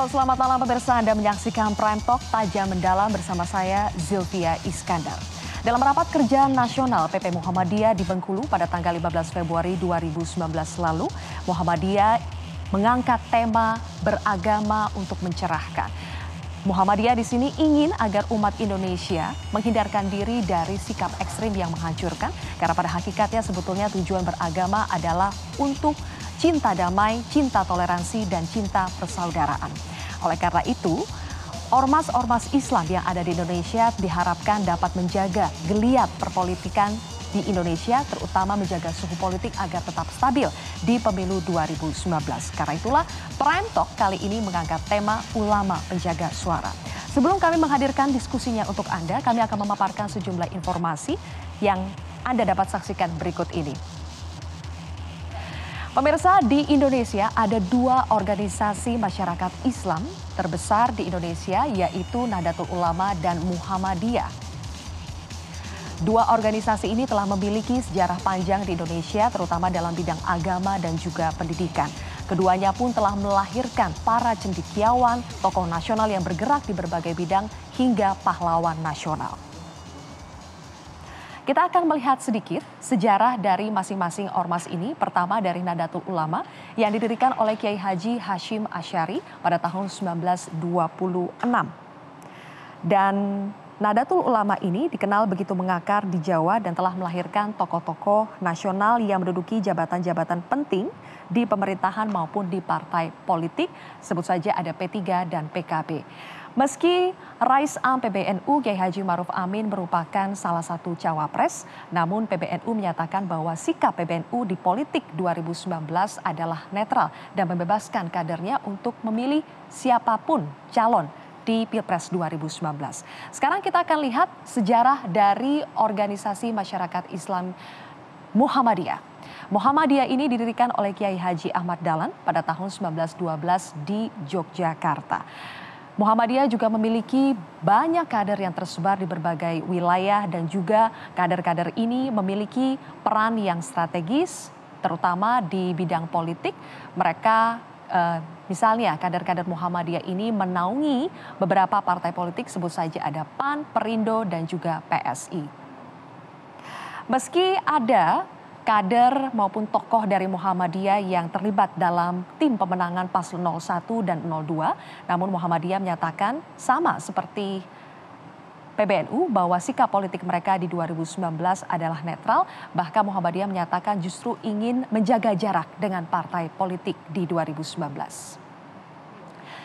Halo, selamat malam pemirsa. Anda menyaksikan Prime Talk Tajam Mendalam bersama saya, Zilvia Iskandar. Dalam rapat kerja nasional PP Muhammadiyah di Bengkulu pada tanggal 15 Februari 2019 lalu, Muhammadiyah mengangkat tema beragama untuk mencerahkan. Muhammadiyah di sini ingin agar umat Indonesia menghindarkan diri dari sikap ekstrim yang menghancurkan, karena pada hakikatnya sebetulnya tujuan beragama adalah untuk cinta damai, cinta toleransi, dan cinta persaudaraan. Oleh karena itu, ormas-ormas Islam yang ada di Indonesia diharapkan dapat menjaga geliat perpolitikan di Indonesia, terutama menjaga suhu politik agar tetap stabil di pemilu 2019. Karena itulah Prime Talk kali ini mengangkat tema ulama penjaga suara. Sebelum kami menghadirkan diskusinya untuk Anda, kami akan memaparkan sejumlah informasi yang Anda dapat saksikan berikut ini. Pemirsa, di Indonesia ada dua organisasi masyarakat Islam terbesar di Indonesia, yaitu Nahdlatul Ulama dan Muhammadiyah. Dua organisasi ini telah memiliki sejarah panjang di Indonesia, terutama dalam bidang agama dan juga pendidikan. Keduanya pun telah melahirkan para cendekiawan, tokoh nasional yang bergerak di berbagai bidang hingga pahlawan nasional. Kita akan melihat sedikit sejarah dari masing-masing ormas ini. Pertama dari Nahdlatul Ulama yang didirikan oleh Kiai Haji Hashim Asy'ari pada tahun 1926. Dan Nahdlatul Ulama ini dikenal begitu mengakar di Jawa dan telah melahirkan tokoh-tokoh nasional yang menduduki jabatan-jabatan penting di pemerintahan maupun di partai politik. Sebut saja ada P3 dan PKB. Meski Rais Am PBNU Kiai Haji Ma'ruf Amin merupakan salah satu cawapres, namun PBNU menyatakan bahwa sikap PBNU di politik 2019 adalah netral dan membebaskan kadernya untuk memilih siapapun calon di Pilpres 2019. Sekarang kita akan lihat sejarah dari organisasi masyarakat Islam Muhammadiyah. Muhammadiyah ini didirikan oleh Kiai Haji Ahmad Dahlan pada tahun 1912 di Yogyakarta. Muhammadiyah juga memiliki banyak kader yang tersebar di berbagai wilayah dan juga kader-kader ini memiliki peran yang strategis terutama di bidang politik. Mereka misalnya kader-kader Muhammadiyah ini menaungi beberapa partai politik, sebut saja ada PAN, Perindo, dan juga PSI. Meski ada kader maupun tokoh dari Muhammadiyah yang terlibat dalam tim pemenangan paslon 01 dan 02, namun Muhammadiyah menyatakan sama seperti PBNU bahwa sikap politik mereka di 2019 adalah netral. Bahkan Muhammadiyah menyatakan justru ingin menjaga jarak dengan partai politik di 2019.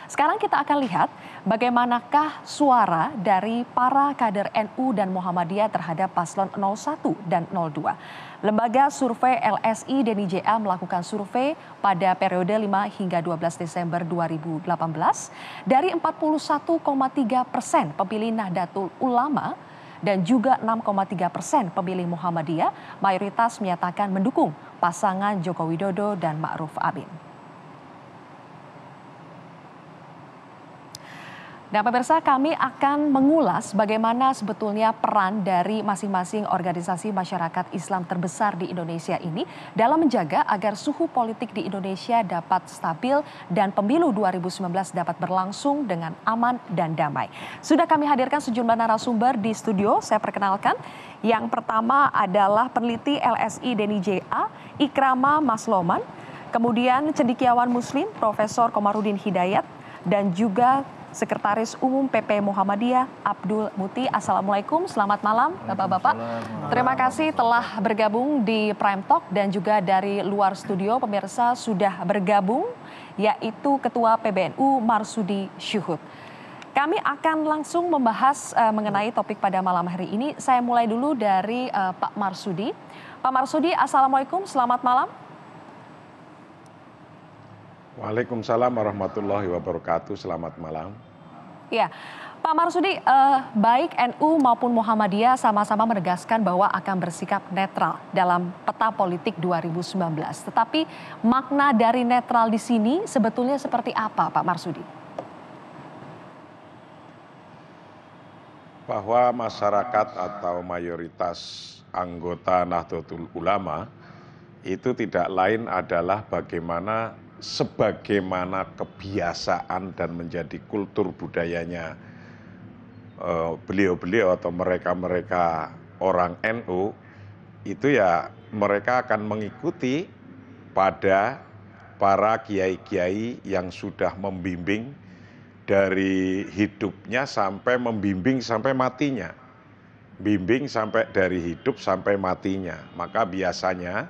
Sekarang kita akan lihat bagaimanakah suara dari para kader NU dan Muhammadiyah terhadap paslon 01 dan 02. Lembaga survei LSI DNIJA melakukan survei pada periode 5 hingga 12 Desember 2018. Dari 41,3% pemilih Nahdlatul Ulama dan juga 6,3% pemilih Muhammadiyah, mayoritas menyatakan mendukung pasangan Joko Widodo dan Ma'ruf Amin. Nah pemirsa, kami akan mengulas bagaimana sebetulnya peran dari masing-masing organisasi masyarakat Islam terbesar di Indonesia ini dalam menjaga agar suhu politik di Indonesia dapat stabil dan pemilu 2019 dapat berlangsung dengan aman dan damai. Sudah kami hadirkan sejumlah narasumber di studio. Saya perkenalkan, yang pertama adalah peneliti LSI DNIJA, Ikrama Masloman, kemudian cendekiawan Muslim Profesor Komarudin Hidayat, dan juga Sekretaris Umum PP Muhammadiyah Abdul Muti. Assalamualaikum, selamat malam Bapak-Bapak. Terima kasih telah bergabung di Prime Talk, dan juga dari luar studio pemirsa sudah bergabung, yaitu Ketua PBNU Marsudi Syuhud. Kami akan langsung membahas mengenai topik pada malam hari ini. Saya mulai dulu dari Pak Marsudi. Pak Marsudi, Assalamualaikum, selamat malam. Waalaikumsalam warahmatullahi wabarakatuh. Selamat malam. Ya, Pak Marsudi, baik NU maupun Muhammadiyah sama-sama menegaskan bahwa akan bersikap netral dalam peta politik 2019. Tetapi makna dari netral di sini sebetulnya seperti apa, Pak Marsudi? Bahwa masyarakat atau mayoritas anggota Nahdlatul Ulama itu tidak lain adalah bagaimana sebagaimana kebiasaan dan menjadi kultur budayanya beliau-beliau atau mereka-mereka orang NU, itu ya mereka akan mengikuti pada para kiai-kiai yang sudah membimbing dari hidupnya sampai membimbing sampai matinya. Bimbing sampai dari hidup sampai matinya. Maka biasanya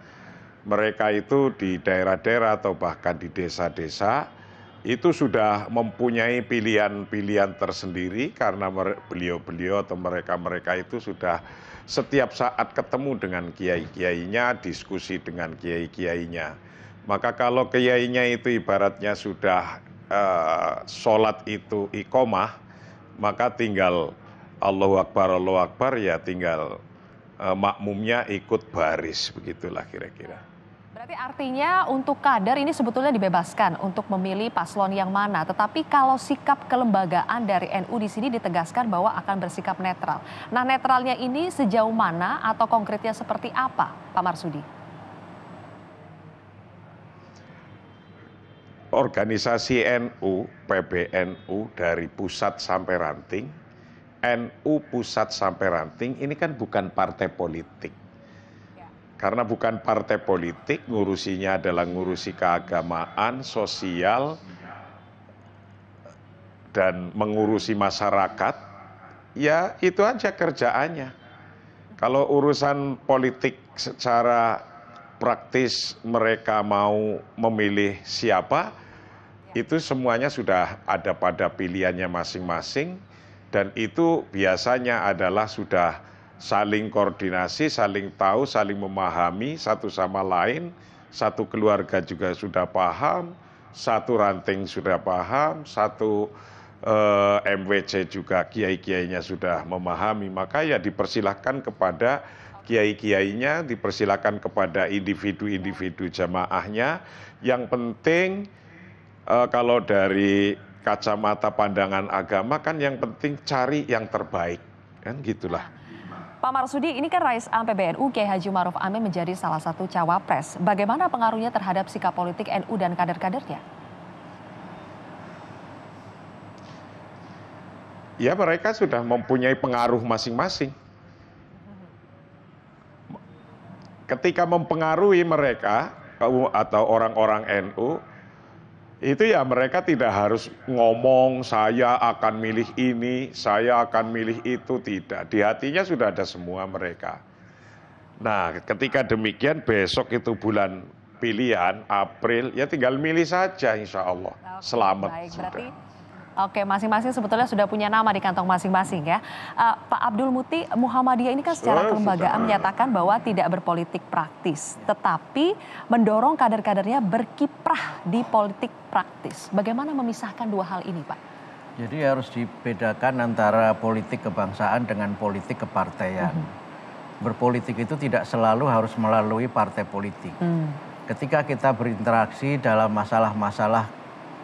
mereka itu di daerah-daerah atau bahkan di desa-desa itu sudah mempunyai pilihan-pilihan tersendiri karena beliau-beliau atau mereka-mereka itu sudah setiap saat ketemu dengan kiai-kiainya, diskusi dengan kiai-kiainya. Maka kalau kiainya itu ibaratnya sudah sholat itu iqomah, maka tinggal Allahu Akbar ya tinggal makmumnya ikut baris, begitulah kira-kira. Berarti artinya untuk kader ini sebetulnya dibebaskan untuk memilih paslon yang mana. Tetapi kalau sikap kelembagaan dari NU di sini ditegaskan bahwa akan bersikap netral. Nah, netralnya ini sejauh mana atau konkretnya seperti apa, Pak Marsudi? Organisasi NU, PBNU dari pusat sampai ranting, NU pusat sampai ranting ini kan bukan partai politik. Karena bukan partai politik, ngurusinya adalah ngurusi keagamaan, sosial, dan mengurusi masyarakat, ya itu aja kerjaannya. Kalau urusan politik secara praktis mereka mau memilih siapa, itu semuanya sudah ada pada pilihannya masing-masing. Dan itu biasanya adalah sudah saling koordinasi, saling tahu, saling memahami satu sama lain. Satu keluarga juga sudah paham, satu ranting sudah paham, satu MWC juga kiai-kiainya sudah memahami. Maka ya dipersilahkan kepada kiai-kiainya, dipersilahkan kepada individu-individu jamaahnya. Yang penting kalau dari kacamata pandangan agama kan yang penting cari yang terbaik, kan gitulah. Pak Marsudi, ini kan Rais Am PBNU Kiai Haji Ma'ruf Amin menjadi salah satu cawapres. Bagaimana pengaruhnya terhadap sikap politik NU dan kader-kadernya? Ya mereka sudah mempunyai pengaruh masing-masing. Ketika mempengaruhi mereka atau orang-orang NU, itu ya mereka tidak harus ngomong saya akan milih ini, saya akan milih itu, tidak. Di hatinya sudah ada semua mereka. Nah ketika demikian besok itu bulan pilihan, April, ya tinggal milih saja insya Allah. Selamat. Baik, berarti oke, masing-masing sebetulnya sudah punya nama di kantong masing-masing ya. Pak Abdul Muti, Muhammadiyah ini kan secara kelembagaan menyatakan bahwa tidak berpolitik praktis, tetapi mendorong kader-kadernya berkiprah di politik praktis. Bagaimana memisahkan dua hal ini, Pak? Jadi harus dibedakan antara politik kebangsaan dengan politik kepartaian. Berpolitik itu tidak selalu harus melalui partai politik. Ketika kita berinteraksi dalam masalah-masalah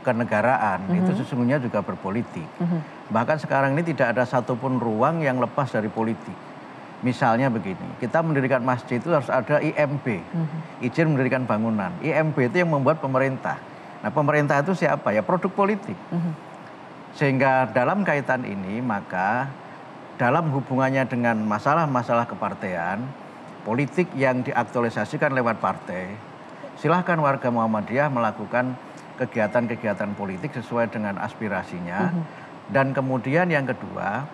kenegaraan, itu sesungguhnya juga berpolitik. Bahkan sekarang ini tidak ada satupun ruang yang lepas dari politik. Misalnya begini, kita mendirikan masjid itu harus ada IMB, izin mendirikan bangunan. IMB itu yang membuat pemerintah. Nah pemerintah itu siapa? Ya produk politik. Sehingga dalam kaitan ini, maka dalam hubungannya dengan masalah-masalah kepartean, politik yang diaktualisasikan lewat partai, silahkan warga Muhammadiyah melakukan kegiatan-kegiatan politik sesuai dengan aspirasinya. Dan kemudian yang kedua,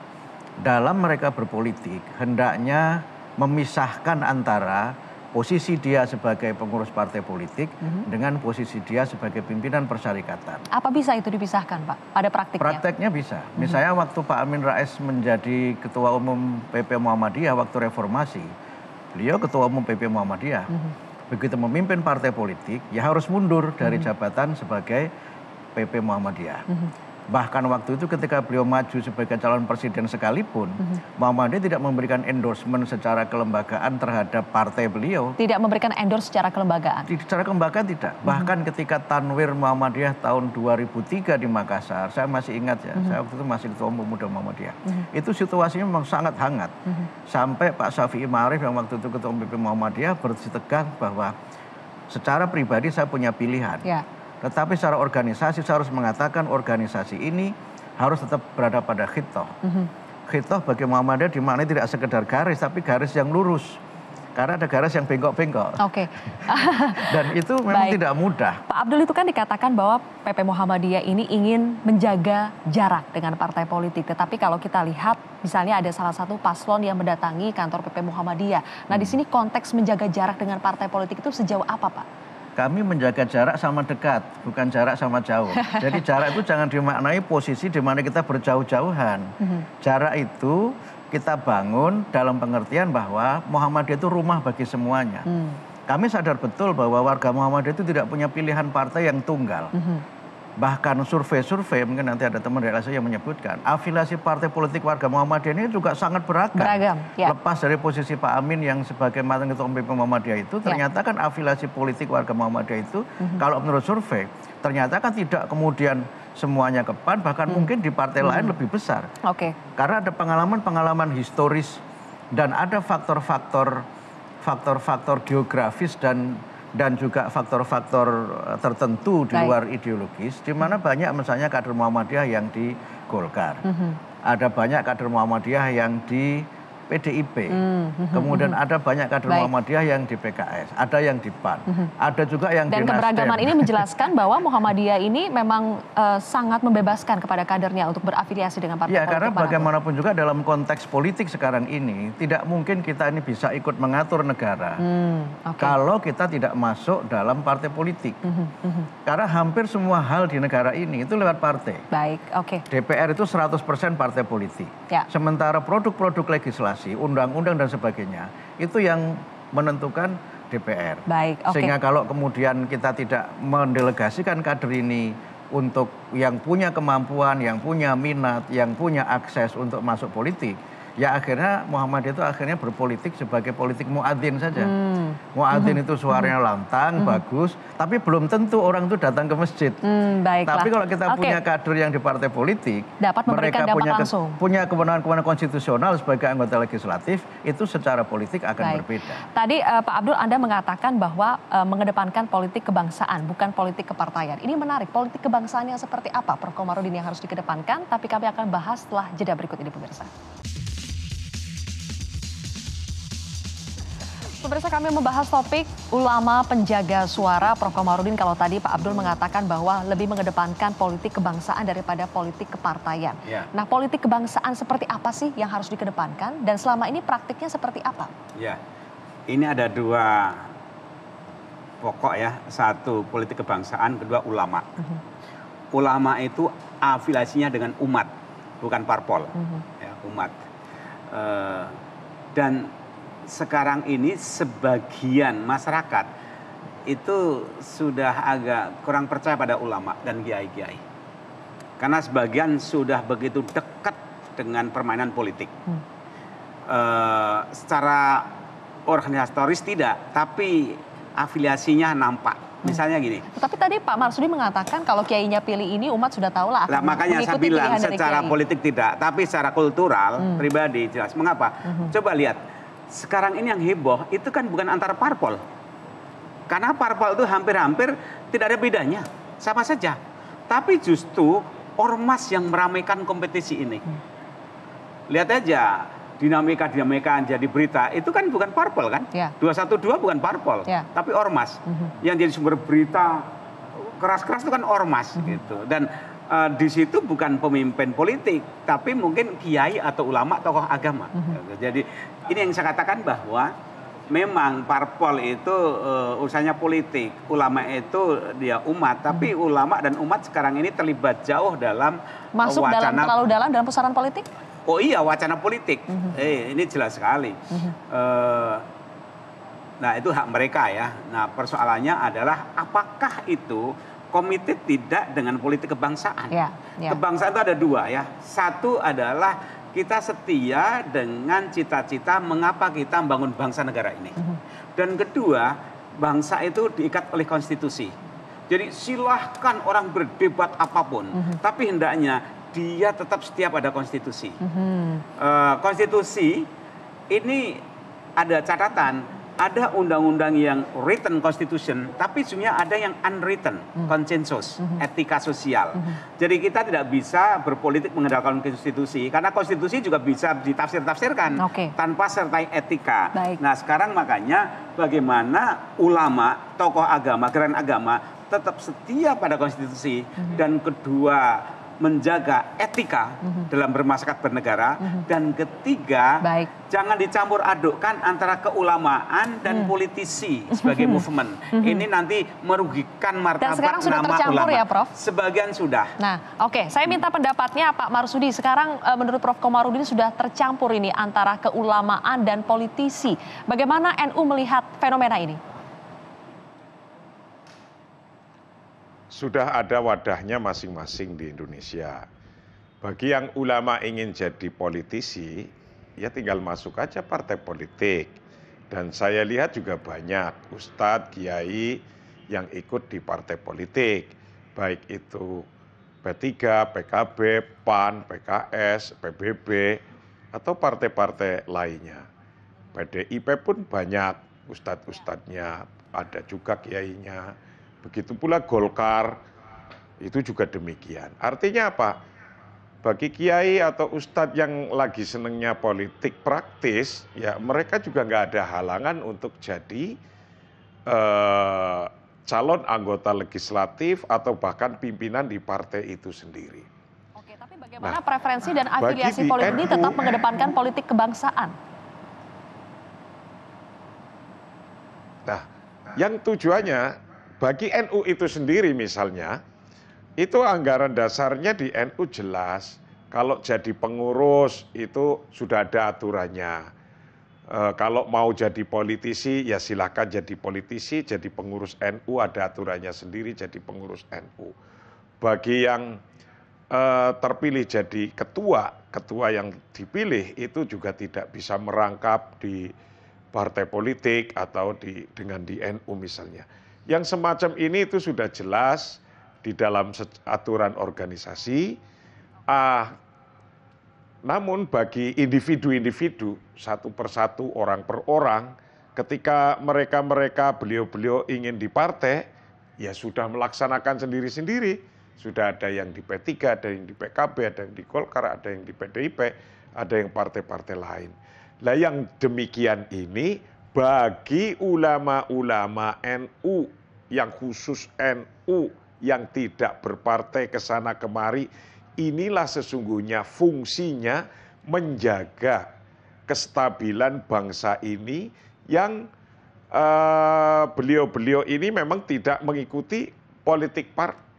dalam mereka berpolitik hendaknya memisahkan antara posisi dia sebagai pengurus partai politik dengan posisi dia sebagai pimpinan persyarikatan. Apa bisa itu dipisahkan, Pak, pada praktiknya? Prakteknya bisa. Misalnya waktu Pak Amin Rais menjadi Ketua Umum PP Muhammadiyah waktu reformasi, beliau Ketua Umum PP Muhammadiyah. Begitu memimpin partai politik, ya harus mundur dari jabatan sebagai PP Muhammadiyah. Bahkan waktu itu ketika beliau maju sebagai calon presiden sekalipun, Muhammadiyah tidak memberikan endorsement secara kelembagaan terhadap partai beliau. Tidak memberikan endorse secara kelembagaan? Secara kelembagaan tidak. Bahkan ketika Tanwir Muhammadiyah tahun 2003 di Makassar, saya masih ingat ya, saya waktu itu masih Ketua Umum Pemuda Muhammadiyah. Itu situasinya memang sangat hangat. Sampai Pak Syafi'i Ma'arif yang waktu itu Ketua Umum PP Muhammadiyah bersitegang bahwa secara pribadi saya punya pilihan. Tetapi secara organisasi saya harus mengatakan organisasi ini harus tetap berada pada khitoh. Khitoh bagi Muhammadiyah dimaknai tidak sekedar garis, tapi garis yang lurus. Karena ada garis yang bengkok-bengkok. Oke. Dan itu memang tidak mudah. Pak Abdul, itu kan dikatakan bahwa PP Muhammadiyah ini ingin menjaga jarak dengan partai politik. Tetapi kalau kita lihat misalnya ada salah satu paslon yang mendatangi kantor PP Muhammadiyah. Nah di sini konteks menjaga jarak dengan partai politik itu sejauh apa Pak? Kami menjaga jarak sama dekat, bukan jarak sama jauh. Jadi jarak itu jangan dimaknai posisi di mana kita berjauh-jauhan. Jarak itu kita bangun dalam pengertian bahwa Muhammadiyah itu rumah bagi semuanya. Kami sadar betul bahwa warga Muhammadiyah itu tidak punya pilihan partai yang tunggal. Bahkan survei-survei, mungkin nanti ada teman dari LSI yang menyebutkan, afiliasi partai politik warga Muhammadiyah ini juga sangat beragam. Ya. Lepas dari posisi Pak Amin yang sebagai mantan ketua umum PP Muhammadiyah itu, ternyata kan afiliasi politik warga Muhammadiyah itu, kalau menurut survei, ternyata kan tidak kemudian semuanya ke PAN, bahkan mungkin di partai lain lebih besar. Karena ada pengalaman-pengalaman historis dan ada faktor-faktor geografis dan juga faktor-faktor tertentu di luar ideologis, di mana banyak misalnya kader Muhammadiyah yang di Golkar, ada banyak kader Muhammadiyah yang di PDIP, kemudian ada banyak kader Muhammadiyah yang di PKS, ada yang di PAN, ada juga yang di Nasdem. Dan keberagaman ini menjelaskan bahwa Muhammadiyah ini memang sangat membebaskan kepada kadernya untuk berafiliasi dengan partai politik. Ya, karena bagaimanapun juga dalam konteks politik sekarang ini, tidak mungkin kita ini bisa ikut mengatur negara kalau kita tidak masuk dalam partai politik. Karena hampir semua hal di negara ini itu lewat partai. DPR itu 100% partai politik. Sementara produk-produk legislasi, undang-undang dan sebagainya, itu yang menentukan DPR. Sehingga kalau kemudian kita tidak mendelegasikan kader ini untuk yang punya kemampuan, yang punya minat, yang punya akses untuk masuk politik, ya akhirnya Muhammadiyah itu akhirnya berpolitik sebagai politik muadzin saja. Muadzin itu suaranya lantang, bagus, tapi belum tentu orang itu datang ke masjid. Tapi kalau kita punya kader yang di partai politik, mereka punya kewenangan-kewenangan konstitusional sebagai anggota legislatif, itu secara politik akan berbeda. Tadi Pak Abdul, Anda mengatakan bahwa mengedepankan politik kebangsaan, bukan politik kepartaian. Ini menarik, politik kebangsaan yang seperti apa, Prof. Komarudin, yang harus dikedepankan? Tapi kami akan bahas setelah jeda berikut ini, pemirsa. Pemirsa, kami membahas topik ulama penjaga suara. Prof. Komarudin, kalau tadi Pak Abdul mengatakan bahwa lebih mengedepankan politik kebangsaan daripada politik kepartaian. Nah, politik kebangsaan seperti apa sih yang harus dikedepankan dan selama ini praktiknya seperti apa? Ya, ini ada dua pokok ya. Satu politik kebangsaan, kedua ulama. Ulama itu afiliasinya dengan umat, bukan parpol, ya, umat. Dan sekarang ini sebagian masyarakat itu sudah agak kurang percaya pada ulama dan kiai-kiai. Karena sebagian sudah begitu dekat dengan permainan politik. Secara organisatoris tidak, tapi afiliasinya nampak. Misalnya gini. Tapi tadi Pak Marsudi mengatakan kalau kiainya pilih ini, umat sudah tahu lah. Makanya saya bilang secara politik tidak, tapi secara kultural pribadi jelas. Mengapa? Coba lihat. Sekarang ini yang heboh itu kan bukan antara parpol. Karena parpol itu hampir-hampir tidak ada bedanya. Sama saja. Tapi justru ormas yang meramaikan kompetisi ini. Lihat aja dinamika jadi berita. Itu kan bukan parpol kan? 212 bukan parpol. Tapi ormas. Yang jadi sumber berita keras-keras itu kan ormas. Gitu. Dan di situ bukan pemimpin politik, tapi mungkin kiai atau ulama, tokoh agama. Jadi ini yang saya katakan bahwa memang parpol itu urusannya politik, ulama itu dia umat, tapi ulama dan umat sekarang ini terlibat jauh dalam masuk wacana, terlalu dalam pusaran politik. Oh iya, wacana politik. Ini jelas sekali. Nah itu hak mereka ya. Nah persoalannya adalah apakah itu komited tidak dengan politik kebangsaan. Kebangsaan itu ada dua ya. Satu adalah kita setia dengan cita-cita mengapa kita membangun bangsa negara ini. Dan kedua, bangsa itu diikat oleh konstitusi. Jadi silahkan orang berdebat apapun, tapi hendaknya dia tetap setia pada konstitusi. Konstitusi ini ada catatan, ada undang-undang yang written constitution, tapi sebenarnya ada yang unwritten consensus, etika sosial. Jadi kita tidak bisa berpolitik mengandalkan konstitusi, karena konstitusi juga bisa ditafsir-tafsirkan tanpa sertai etika. Nah sekarang makanya bagaimana ulama, tokoh agama, gerakan agama tetap setia pada konstitusi, dan kedua menjaga etika dalam bermasyarakat bernegara, dan ketiga jangan dicampur adukkan antara keulamaan dan politisi sebagai movement. Ini nanti merugikan martabat nama ulama. Ya, Prof? Sebagian sudah. Nah, saya minta pendapatnya Pak Marsudi. Sekarang menurut Prof Komarudin sudah tercampur ini antara keulamaan dan politisi. Bagaimana NU melihat fenomena ini? Sudah ada wadahnya masing-masing di Indonesia. Bagi yang ulama ingin jadi politisi, ya tinggal masuk aja partai politik. Dan saya lihat juga banyak ustadz, kiai yang ikut di partai politik. Baik itu P3, PKB, PAN, PKS, PBB, atau partai-partai lainnya. PDIP pun banyak ustadz-ustadznya, ada juga kiainya. Begitu pula Golkar, itu juga demikian. Artinya apa? Bagi kiai atau ustadz yang lagi senengnya politik praktis, ya mereka juga nggak ada halangan untuk jadi calon anggota legislatif atau bahkan pimpinan di partai itu sendiri. Oke, tapi bagaimana preferensi dan afiliasi politik ini tetap mengedepankan politik kebangsaan? Nah, yang tujuannya bagi NU itu sendiri misalnya, itu anggaran dasarnya di NU jelas. Kalau jadi pengurus itu sudah ada aturannya. Kalau mau jadi politisi ya silakan jadi politisi, jadi pengurus NU ada aturannya sendiri jadi pengurus NU. Bagi yang terpilih jadi ketua yang dipilih itu juga tidak bisa merangkap di partai politik atau dengan di NU misalnya. Yang semacam ini itu sudah jelas di dalam aturan organisasi. Namun bagi individu-individu, satu persatu, orang per orang, ketika mereka beliau-beliau ingin di partai, ya sudah melaksanakan sendiri-sendiri. Sudah ada yang di P3, ada yang di PKB, ada yang di Golkar, ada yang di PDIP, ada yang partai-partai lain. Nah yang demikian ini bagi ulama-ulama NU yang khusus NU yang tidak berpartai kesana kemari, inilah sesungguhnya fungsinya menjaga kestabilan bangsa ini yang beliau-beliau ini memang tidak mengikuti politik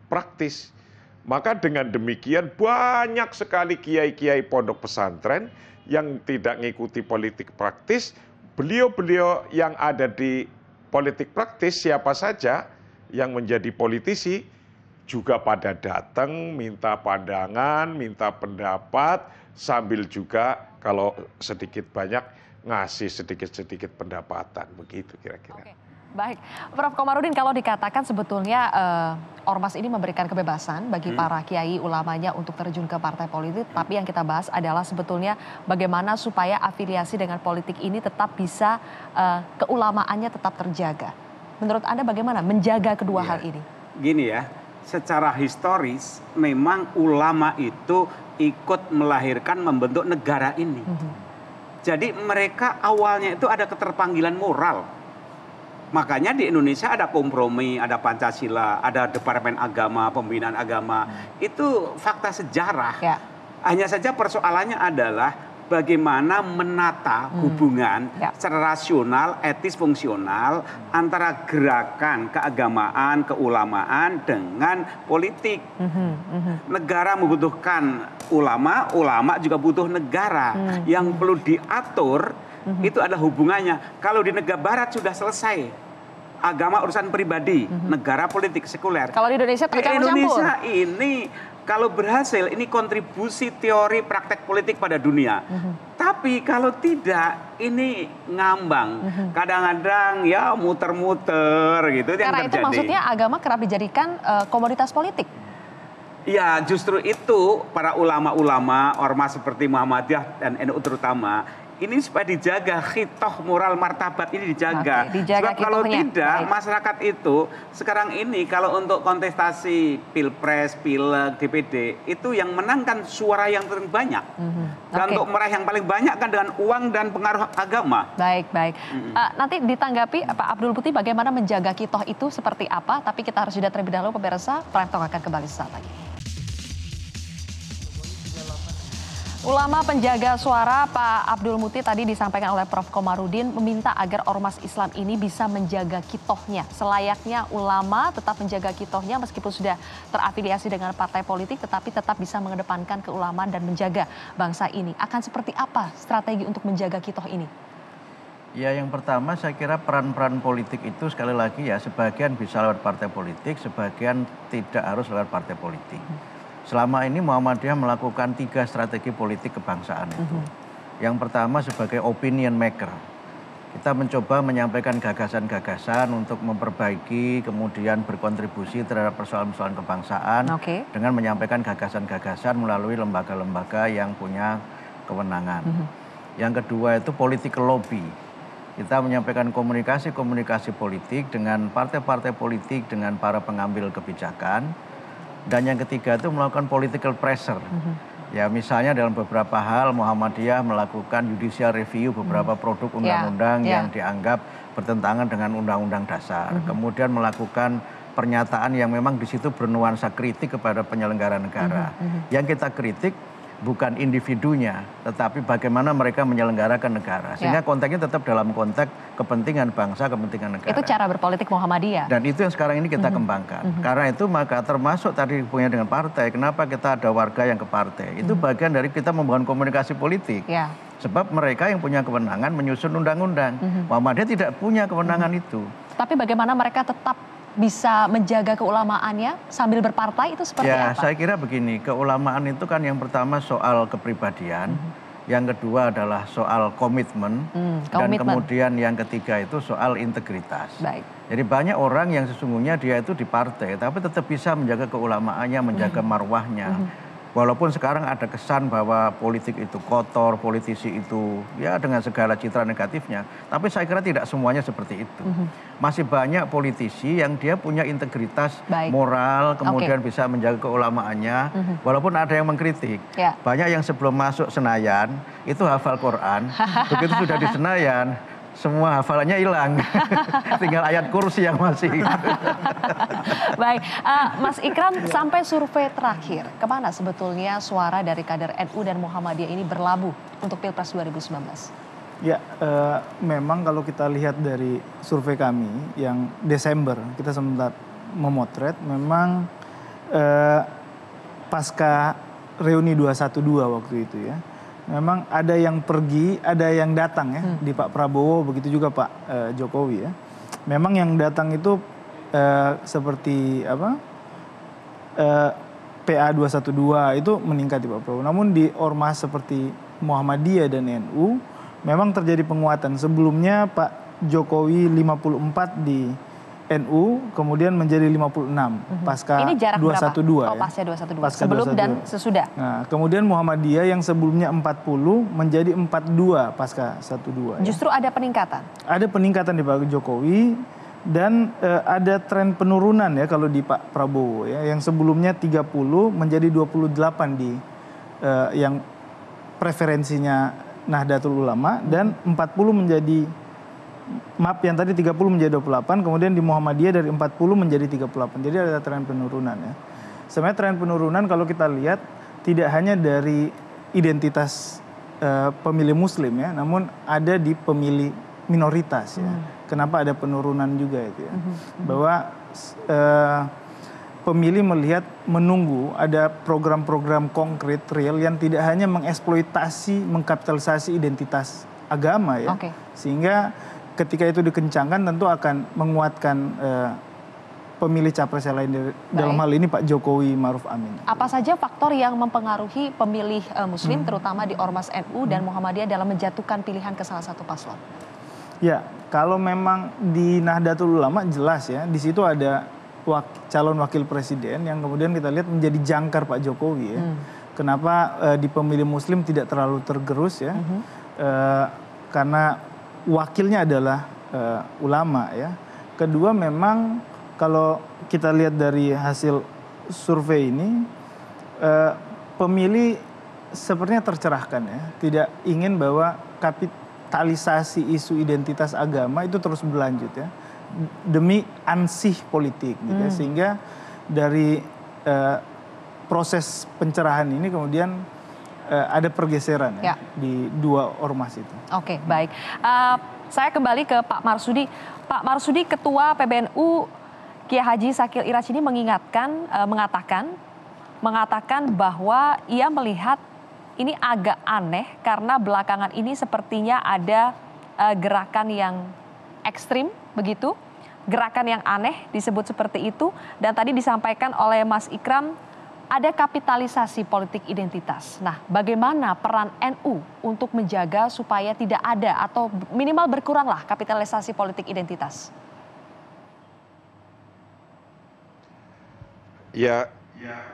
praktis. Maka dengan demikian banyak sekali kiai-kiai pondok pesantren yang tidak mengikuti politik praktis. Beliau-beliau yang ada di politik praktis siapa saja yang menjadi politisi juga pada datang minta pandangan, minta pendapat, sambil juga kalau sedikit banyak ngasih sedikit-sedikit pendapatan, begitu kira-kira. Oke. Baik, Prof Komarudin, kalau dikatakan sebetulnya Ormas ini memberikan kebebasan bagi para kiai ulamanya untuk terjun ke partai politik, tapi yang kita bahas adalah sebetulnya bagaimana supaya afiliasi dengan politik ini tetap bisa keulamaannya tetap terjaga. Menurut Anda bagaimana menjaga kedua hal ini? Gini ya, secara historis memang ulama itu ikut melahirkan membentuk negara ini. Jadi mereka awalnya itu ada keterpanggilan moral. Makanya di Indonesia ada kompromi, ada Pancasila, ada Departemen Agama, Pembinaan Agama. Itu fakta sejarah. Ya. Hanya saja persoalannya adalah bagaimana menata hubungan secara rasional, etis, fungsional antara gerakan keagamaan, keulamaan dengan politik. Negara membutuhkan ulama, ulama juga butuh negara. Yang perlu diatur itu adalah hubungannya. Kalau di negara barat sudah selesai. Agama urusan pribadi, negara politik sekuler. Kalau di Indonesia tercampur-campur. Indonesia ini kalau berhasil ini kontribusi teori praktek politik pada dunia. Tapi kalau tidak ini ngambang. Kadang-kadang ya muter-muter gitu yang terjadi. Karena itu maksudnya agama kerap dijadikan komoditas politik. Ya justru itu para ulama-ulama ormas seperti Muhammadiyah dan NU terutama ini supaya dijaga khitoh moral martabat ini dijaga. Sebab kalau tidak masyarakat itu sekarang ini kalau untuk kontestasi pilpres, pileg, DPD itu yang menangkan suara yang paling banyak. Dan untuk meraih yang paling banyak kan dengan uang dan pengaruh agama. Baik. Nanti ditanggapi Pak Abdul Putih bagaimana menjaga khitoh itu seperti apa. Tapi kita harus jeda terlebih dahulu pemirsa. Prime Talk akan kembali sesaat lagi. Ulama penjaga suara Pak Abdul Muti tadi disampaikan oleh Prof. Komarudin meminta agar ormas Islam ini bisa menjaga khitohnya. Selayaknya ulama tetap menjaga khitohnya meskipun sudah terafiliasi dengan partai politik tetapi tetap bisa mengedepankan keulamaan dan menjaga bangsa ini. Akan seperti apa strategi untuk menjaga khitoh ini? Ya, yang pertama saya kira peran-peran politik itu sekali lagi ya sebagian bisa lewat partai politik, sebagian tidak harus lewat partai politik. Selama ini Muhammadiyah melakukan 3 strategi politik kebangsaan itu. Yang pertama sebagai opinion maker. Kita mencoba menyampaikan gagasan-gagasan untuk memperbaiki, kemudian berkontribusi terhadap persoalan-persoalan kebangsaan dengan menyampaikan gagasan-gagasan melalui lembaga-lembaga yang punya kewenangan. Yang kedua itu political lobby. Kita menyampaikan komunikasi-komunikasi politik dengan partai-partai politik, dengan para pengambil kebijakan. Dan yang ketiga itu melakukan political pressure. Ya misalnya dalam beberapa hal Muhammadiyah melakukan judicial review beberapa produk undang-undang yang dianggap bertentangan dengan undang-undang dasar. Kemudian melakukan pernyataan yang memang di situ bernuansa kritik kepada penyelenggara negara. Yang kita kritik bukan individunya, tetapi bagaimana mereka menyelenggarakan negara. Sehingga konteksnya tetap dalam konteks kepentingan bangsa, kepentingan negara. Itu cara berpolitik Muhammadiyah. Dan itu yang sekarang ini kita kembangkan. Karena itu maka termasuk tadi punya dengan partai, kenapa kita ada warga yang ke partai. Itu bagian dari kita membangun komunikasi politik. Sebab mereka yang punya kewenangan menyusun undang-undang. Muhammadiyah tidak punya kewenangan itu. Tapi bagaimana mereka tetap bisa menjaga keulamaannya sambil berpartai itu seperti apa? Ya, saya kira begini, keulamaan itu kan yang pertama soal kepribadian, yang kedua adalah soal komitmen, dan kemudian yang ketiga itu soal integritas. Jadi banyak orang yang sesungguhnya dia itu di partai, tapi tetap bisa menjaga keulamaannya, menjaga marwahnya. Walaupun sekarang ada kesan bahwa politik itu kotor, politisi itu ya dengan segala citra negatifnya. Tapi saya kira tidak semuanya seperti itu. Masih banyak politisi yang dia punya integritas moral, kemudian bisa menjaga keulamaannya. Walaupun ada yang mengkritik. Banyak yang sebelum masuk Senayan itu hafal Quran. Begitu sudah di Senayan, semua hafalannya hilang. Tinggal ayat kursi yang masih. Baik, Mas Ikram, sampai survei terakhir, kemana sebetulnya suara dari kader NU dan Muhammadiyah ini berlabuh untuk Pilpres 2019? Ya, memang kalau kita lihat dari survei kami yang Desember, kita sempat memotret, memang pasca reuni 212 waktu itu ya, memang ada yang pergi, ada yang datang ya, di Pak Prabowo, begitu juga Pak Jokowi ya. Memang yang datang itu seperti apa, PA 212 itu meningkat di Pak Prabowo. Namun di ormas seperti Muhammadiyah dan NU memang terjadi penguatan. Sebelumnya Pak Jokowi 54 di NU, kemudian menjadi 56 pasca ini jarak 212. Berapa? Oh, pasca 212. Pasca sebelum 212. Dan sesudah. Nah, kemudian Muhammadiyah yang sebelumnya 40 menjadi 42 pasca 12. Justru ada peningkatan. Ada peningkatan di Pak Jokowi dan ada tren penurunan ya kalau di Pak Prabowo ya, yang sebelumnya 30 menjadi 28 di yang preferensinya Nahdlatul Ulama, dan 40 menjadi, maaf yang tadi 30 menjadi 28, kemudian di Muhammadiyah dari 40 menjadi 38. Jadi ada tren penurunan ya. Sebenarnya tren penurunan kalau kita lihat tidak hanya dari identitas pemilih Muslim ya, namun ada di pemilih minoritas ya. Kenapa ada penurunan juga itu ya? Bahwa pemilih melihat, menunggu ada program-program konkret real yang tidak hanya mengeksploitasi, mengkapitalisasi identitas agama ya. Sehingga ketika itu dikencangkan tentu akan menguatkan pemilih capres yang lain, dalam hal ini Pak Jokowi Ma'ruf Amin. Apa saja faktor yang mempengaruhi pemilih Muslim terutama di Ormas NU dan Muhammadiyah dalam menjatuhkan pilihan ke salah satu paslon? Ya, kalau memang di Nahdlatul Ulama jelas ya, di situ ada calon wakil presiden yang kemudian kita lihat menjadi jangkar Pak Jokowi ya. Kenapa di pemilih Muslim tidak terlalu tergerus ya? karena wakilnya adalah ulama ya. Kedua memang kalau kita lihat dari hasil survei ini, pemilih sepertinya tercerahkan ya, tidak ingin bahwa kapitalisasi isu identitas agama itu terus berlanjut ya, demi ansih politik gitu ya. Sehingga dari proses pencerahan ini kemudian ada pergeseran ya di dua ormas itu. Oke, baik. Saya kembali ke Pak Marsudi. Pak Marsudi, Ketua PBNU Kiai Haji Sakil Iraj ini mengatakan bahwa ia melihat ini agak aneh karena belakangan ini sepertinya ada gerakan yang ekstrim begitu, gerakan yang aneh disebut seperti itu, dan tadi disampaikan oleh Mas Ikram ada kapitalisasi politik identitas. Nah, bagaimana peran NU untuk menjaga supaya tidak ada atau minimal berkuranglah kapitalisasi politik identitas? Ya,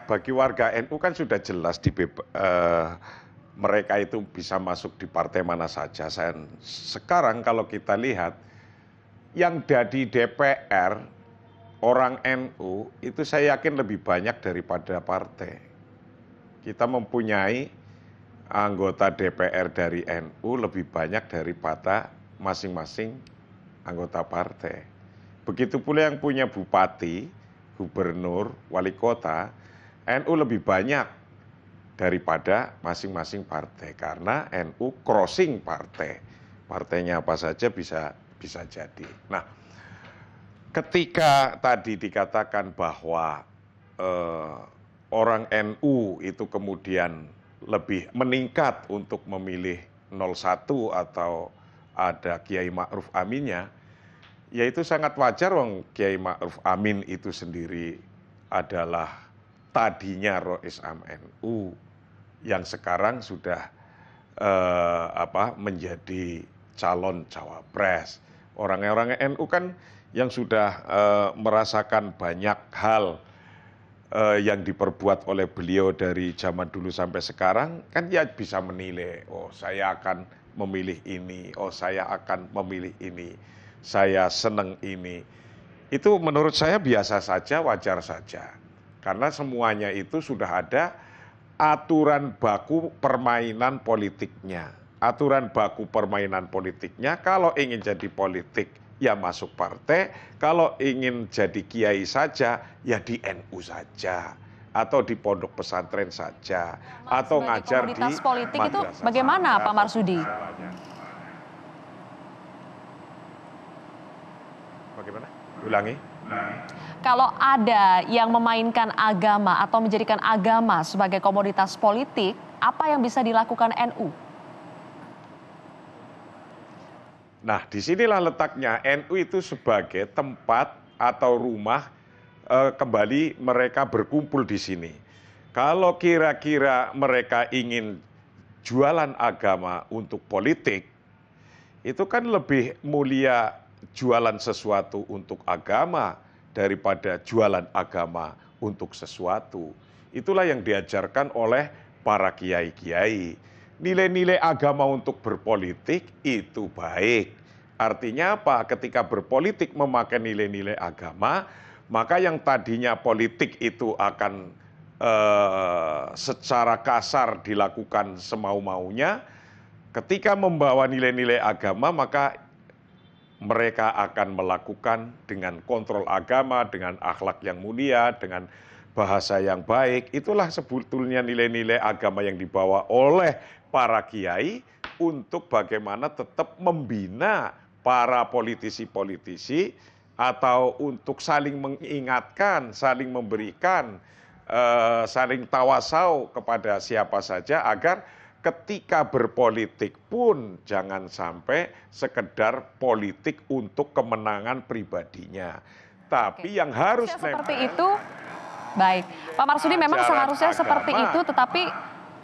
bagi warga NU kan sudah jelas mereka itu bisa masuk di partai mana saja. Sekarang kalau kita lihat yang jadi DPR orang NU itu saya yakin lebih banyak daripada partai. Kita mempunyai anggota DPR dari NU lebih banyak daripada masing-masing anggota partai. Begitu pula yang punya bupati, gubernur, wali kota, NU lebih banyak daripada masing-masing partai. Karena NU crossing partai. Partainya apa saja bisa jadi. Nah, ketika tadi dikatakan bahwa orang NU itu kemudian lebih meningkat untuk memilih 01 atau ada Kiai Ma'ruf Aminnya, ya itu sangat wajar. Wong Kiai Ma'ruf Amin itu sendiri adalah tadinya Rois Am NU yang sekarang sudah menjadi calon cawapres. Orang-orang NU kan yang sudah merasakan banyak hal yang diperbuat oleh beliau dari zaman dulu sampai sekarang, kan ya bisa menilai, oh saya akan memilih ini, oh saya akan memilih ini, saya seneng ini. Itu menurut saya biasa saja, wajar saja. Karena semuanya itu sudah ada aturan baku permainan politiknya. Aturan baku permainan politiknya, kalau ingin jadi politik, ya masuk partai, kalau ingin jadi kiai saja, ya di NU saja, atau di pondok pesantren saja, atau ngajar di komunitas politik itu bagaimana Pak Marsudi? Bagaimana? Ulangi. Kalau ada yang memainkan agama atau menjadikan agama sebagai komoditas politik, apa yang bisa dilakukan NU? Nah, disinilah letaknya NU itu sebagai tempat atau rumah kembali mereka berkumpul di sini. Kalau kira-kira mereka ingin jualan agama untuk politik, itu kan lebih mulia jualan sesuatu untuk agama daripada jualan agama untuk sesuatu. Itulah yang diajarkan oleh para kiai-kiai. Nilai-nilai agama untuk berpolitik itu baik. Artinya apa? Ketika berpolitik memakai nilai-nilai agama, maka yang tadinya politik itu akan secara kasar dilakukan semau-maunya, ketika membawa nilai-nilai agama, maka mereka akan melakukan dengan kontrol agama, dengan akhlak yang mulia, dengan bahasa yang baik. Itulah sebetulnya nilai-nilai agama yang dibawa oleh para kiai untuk bagaimana tetap membina para politisi-politisi atau untuk saling mengingatkan, saling memberikan, saling tawasau kepada siapa saja agar ketika berpolitik pun jangan sampai sekedar politik untuk kemenangan pribadinya. Tapi yang harus seperti itu. Baik, Pak Marsudi, memang seharusnya seperti itu, tetapi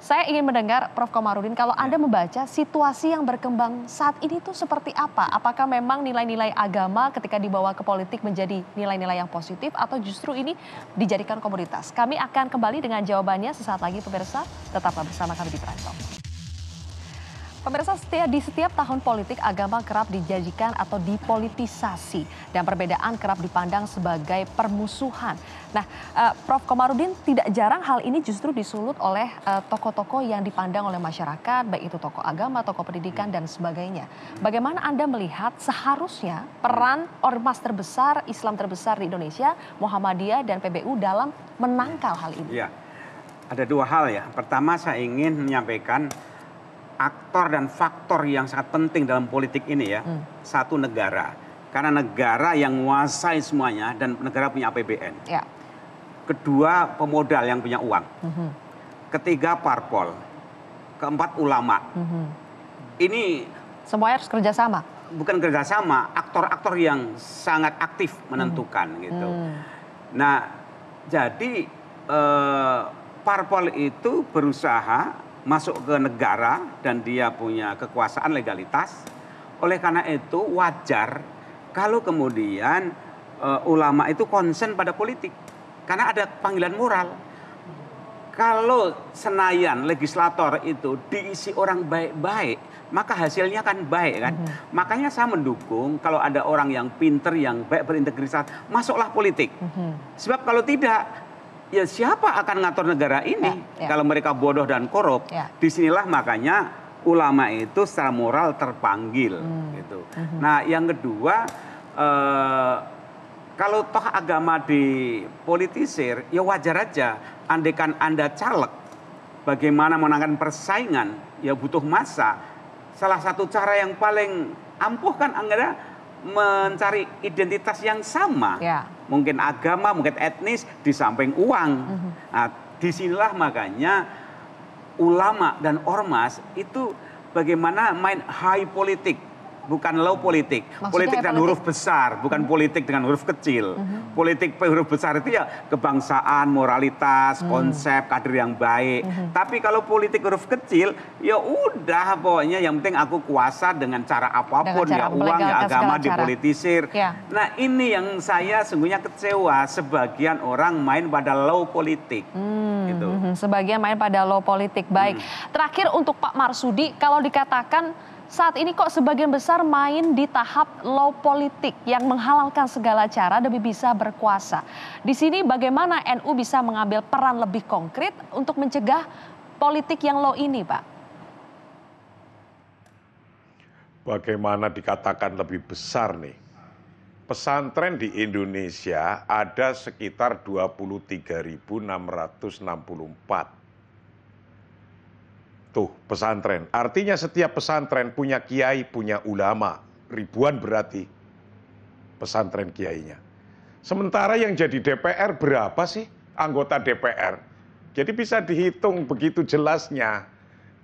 saya ingin mendengar Prof. Komarudin, kalau Anda membaca situasi yang berkembang saat ini tuh seperti apa? Apakah memang nilai-nilai agama ketika dibawa ke politik menjadi nilai-nilai yang positif atau justru ini dijadikan komoditas? Kami akan kembali dengan jawabannya sesaat lagi pemirsa, tetaplah bersama kami di Prime Talk. Pemirsa, di setiap tahun politik, agama kerap dijadikan atau dipolitisasi dan perbedaan kerap dipandang sebagai permusuhan. Nah, Prof. Komarudin, tidak jarang hal ini justru disulut oleh tokoh-tokoh yang dipandang oleh masyarakat, baik itu tokoh agama, tokoh pendidikan, dan sebagainya. Bagaimana Anda melihat seharusnya peran ormas terbesar, Islam terbesar di Indonesia, Muhammadiyah dan PBU dalam menangkal hal ini? Ya, ada dua hal ya. Pertama, saya ingin menyampaikan aktor dan faktor yang sangat penting dalam politik ini ya. Satu, negara. Karena negara yang menguasai semuanya dan negara punya APBN. Ya. Kedua, pemodal yang punya uang. Ketiga, parpol. Keempat, ulama. Ini semuanya harus kerjasama. Bukan kerjasama, aktor-aktor yang sangat aktif menentukan gitu. Nah, jadi parpol itu berusaha masuk ke negara dan dia punya kekuasaan legalitas. Oleh karena itu wajar kalau kemudian ulama itu konsen pada politik. Karena ada panggilan moral. Kalau Senayan, legislator itu diisi orang baik-baik, maka hasilnya kan baik kan. Makanya saya mendukung kalau ada orang yang pinter, yang baik, berintegritas, masuklah politik. Sebab kalau tidak, ya siapa akan ngatur negara ini kalau mereka bodoh dan korup? Disinilah makanya ulama itu secara moral terpanggil. Gitu. Nah, yang kedua, kalau toh agama dipolitisir, ya wajar aja. Andaikan Anda caleg, bagaimana menangkan persaingan, ya butuh masa. Salah satu cara yang paling ampuh kan Anda mencari identitas yang sama. Mungkin agama, mungkin etnis, di samping uang. Nah, disinilah makanya ulama dan ormas itu bagaimana main high politik, bukan low politik. Politik dengan huruf besar, bukan politik dengan huruf kecil. Politik huruf besar itu ya kebangsaan, moralitas, konsep, kader yang baik. Tapi kalau politik huruf kecil, ya udah pokoknya yang penting aku kuasa dengan cara apapun, ya uang, ya agama dipolitisir. Nah, ini yang saya sungguhnya kecewa, sebagian orang main pada low politik. Gitu. Sebagian main pada low politik. Baik, terakhir untuk Pak Marsudi, kalau dikatakan saat ini kok sebagian besar main di tahap low politik yang menghalalkan segala cara demi bisa berkuasa. Di sini bagaimana NU bisa mengambil peran lebih konkret untuk mencegah politik yang low ini, Pak? Bagaimana dikatakan lebih besar nih? Pesantren di Indonesia ada sekitar 23.664. Tuh, pesantren. Artinya setiap pesantren punya kiai, punya ulama. Ribuan berarti pesantren kiainya. Sementara yang jadi DPR berapa sih anggota DPR? Jadi bisa dihitung begitu jelasnya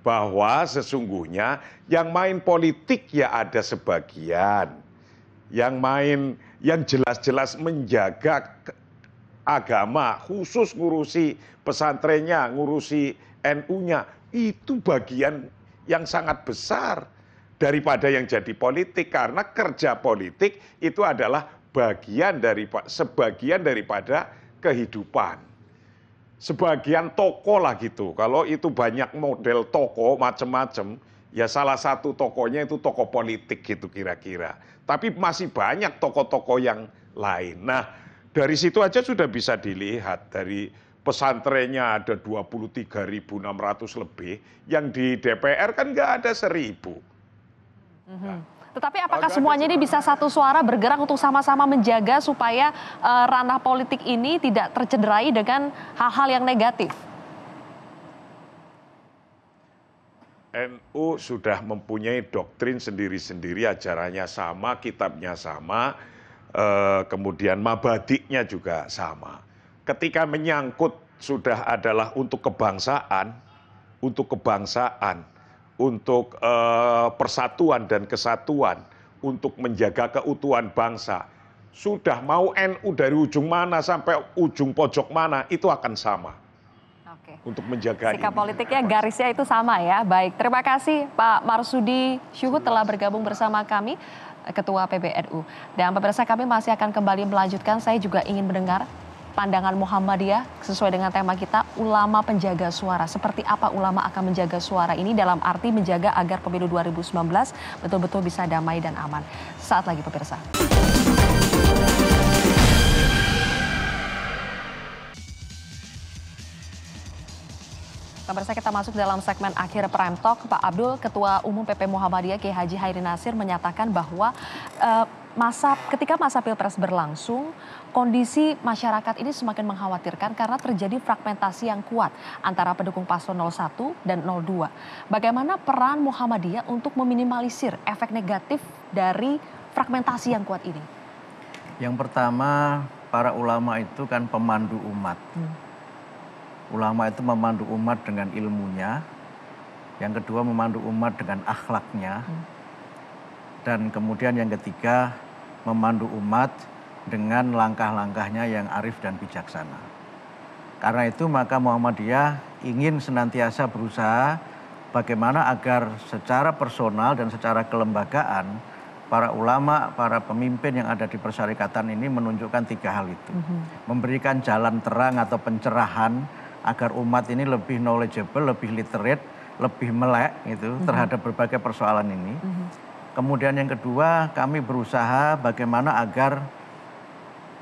bahwa sesungguhnya yang main politik ya ada sebagian. Yang jelas-jelas menjaga agama, khusus ngurusi pesantrennya, ngurusi NU-nya. Itu bagian yang sangat besar daripada yang jadi politik, karena kerja politik itu adalah sebagian daripada kehidupan. Sebagian toko lah gitu. Kalau itu banyak model toko macam-macam, ya salah satu tokonya itu toko politik gitu kira-kira. Tapi masih banyak toko-toko yang lain. Nah, dari situ aja sudah bisa dilihat dari pesantrennya ada 23.600 lebih, yang di DPR kan nggak ada 1.000. Tetapi apakah semuanya ini bisa satu suara bergerak untuk sama-sama menjaga supaya ranah politik ini tidak tercederai dengan hal-hal yang negatif? NU sudah mempunyai doktrin sendiri-sendiri, ajarannya sama, kitabnya sama, kemudian mabadiknya juga sama. Ketika menyangkut sudah adalah untuk kebangsaan, untuk persatuan dan kesatuan, untuk menjaga keutuhan bangsa, sudah mau NU dari ujung mana sampai ujung pojok mana, itu akan sama. Untuk menjaga sikap politiknya, garisnya itu sama ya. Baik, terima kasih Pak Marsudi Syuhud telah bergabung bersama kami, Ketua PBNU. Dan pemirsa, kami masih akan kembali melanjutkan. Saya juga ingin mendengar pandangan Muhammadiyah sesuai dengan tema kita, ulama penjaga suara. Seperti apa ulama akan menjaga suara ini dalam arti menjaga agar pemilu 2019 betul-betul bisa damai dan aman. Saat lagi pemirsa. Pemirsa, kita masuk dalam segmen akhir Prime Talk. Pak Abdul, Ketua Umum PP Muhammadiyah Kiai Haji Hairi Nasir menyatakan bahwa ketika masa Pilpres berlangsung, kondisi masyarakat ini semakin mengkhawatirkan karena terjadi fragmentasi yang kuat antara pendukung paslon 01 dan 02. Bagaimana peran Muhammadiyah untuk meminimalisir efek negatif dari fragmentasi yang kuat ini? Yang pertama, para ulama itu kan pemandu umat. Ulama itu memandu umat dengan ilmunya, yang kedua memandu umat dengan akhlaknya, dan kemudian yang ketiga memandu umat dengan langkah-langkahnya yang arif dan bijaksana. Karena itu maka Muhammadiyah ingin senantiasa berusaha bagaimana agar secara personal dan secara kelembagaan para ulama, para pemimpin yang ada di persyarikatan ini menunjukkan tiga hal itu. Memberikan jalan terang atau pencerahan agar umat ini lebih knowledgeable, lebih literate, lebih melek gitu terhadap berbagai persoalan ini. Kemudian yang kedua, kami berusaha bagaimana agar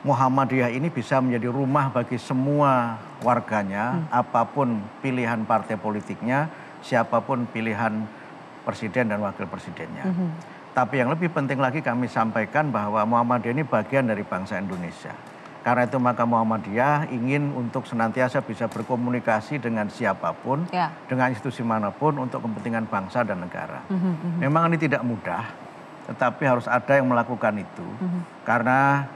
Muhammadiyah ini bisa menjadi rumah bagi semua warganya, apapun pilihan partai politiknya, siapapun pilihan presiden dan wakil presidennya. Tapi yang lebih penting lagi kami sampaikan bahwa Muhammadiyah ini bagian dari bangsa Indonesia. Karena itu maka Muhammadiyah ingin untuk senantiasa bisa berkomunikasi dengan siapapun, dengan institusi manapun untuk kepentingan bangsa dan negara. Memang ini tidak mudah, tetapi harus ada yang melakukan itu. Karena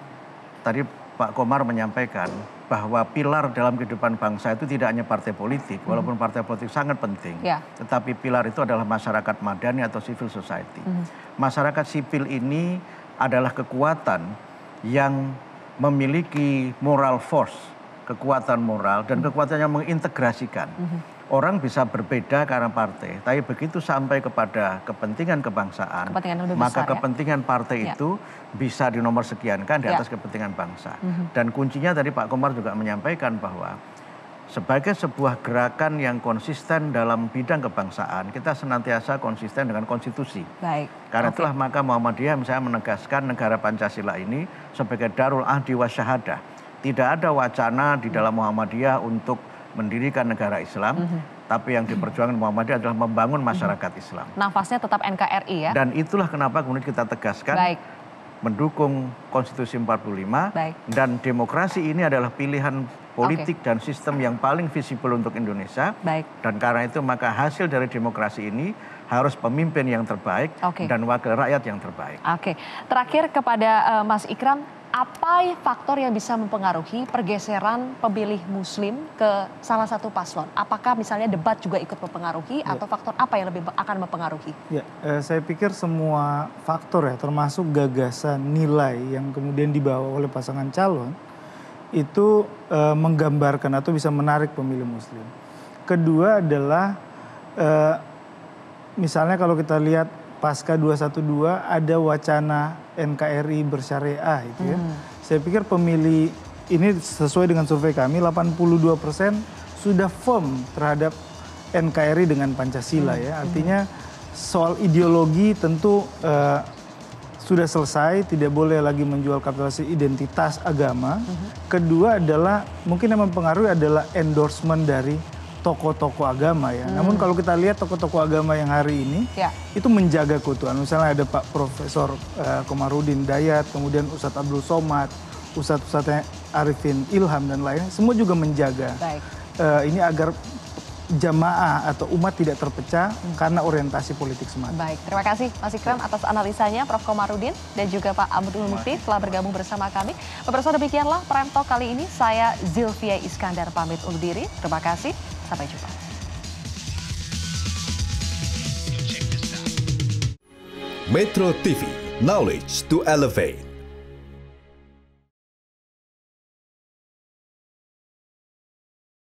tadi Pak Komar menyampaikan bahwa pilar dalam kehidupan bangsa itu tidak hanya partai politik, walaupun partai politik sangat penting. Tetapi pilar itu adalah masyarakat madani atau civil society. Masyarakat sipil ini adalah kekuatan yang memiliki moral force, kekuatan moral dan kekuatan yang mengintegrasikan. Orang bisa berbeda karena partai, tapi begitu sampai kepada kepentingan kebangsaan, maka kepentingan partai itu bisa dinomorsekiankan di atas kepentingan bangsa. Dan kuncinya tadi Pak Komar juga menyampaikan bahwa sebagai sebuah gerakan yang konsisten dalam bidang kebangsaan, kita senantiasa konsisten dengan konstitusi. Karena itulah maka Muhammadiyah misalnya menegaskan negara Pancasila ini sebagai darul ahdi wa syahadah. Tidak ada wacana di dalam Muhammadiyah untuk mendirikan negara Islam, tapi yang diperjuangkan Muhammadiyah adalah membangun masyarakat Islam. Nafasnya tetap NKRI ya? Dan itulah kenapa kemudian kita tegaskan mendukung Konstitusi 45 dan demokrasi ini adalah pilihan politik dan sistem yang paling visible untuk Indonesia. Dan karena itu maka hasil dari demokrasi ini harus pemimpin yang terbaik dan wakil rakyat yang terbaik. Terakhir kepada Mas Ikram, apa faktor yang bisa mempengaruhi pergeseran pemilih Muslim ke salah satu paslon? Apakah misalnya debat juga ikut mempengaruhi atau faktor apa yang lebih akan mempengaruhi? Saya pikir semua faktor ya, termasuk gagasan, nilai yang kemudian dibawa oleh pasangan calon itu menggambarkan atau bisa menarik pemilih Muslim. Kedua adalah misalnya kalau kita lihat pasca 212 ada wacana NKRI bersyariah itu ya. Saya pikir pemilih ini sesuai dengan survei kami 82% sudah firm terhadap NKRI dengan Pancasila ya. Artinya soal ideologi tentu sudah selesai, tidak boleh lagi menjual kapitalisasi identitas agama. Kedua adalah mungkin yang mempengaruhi adalah endorsement dari tokoh-tokoh agama ya. Namun kalau kita lihat tokoh-tokoh agama yang hari ini itu menjaga keutuhan. Misalnya ada Pak Profesor Komarudin Dayat, kemudian Ustadz Abdul Somad, Ustadz Arifin Ilham dan lainnya, semua juga menjaga ini agar jamaah atau umat tidak terpecah karena orientasi politik semata. Terima kasih Mas Ikram atas analisanya, Prof. Komarudin dan juga Pak Abdul Mukti telah bergabung bersama kami. Pemirsa, demikianlah Prime Talk kali ini. Saya Zilvia Iskandar pamit undur diri. Terima kasih. Sampai jumpa. Metro TV, knowledge to elevate.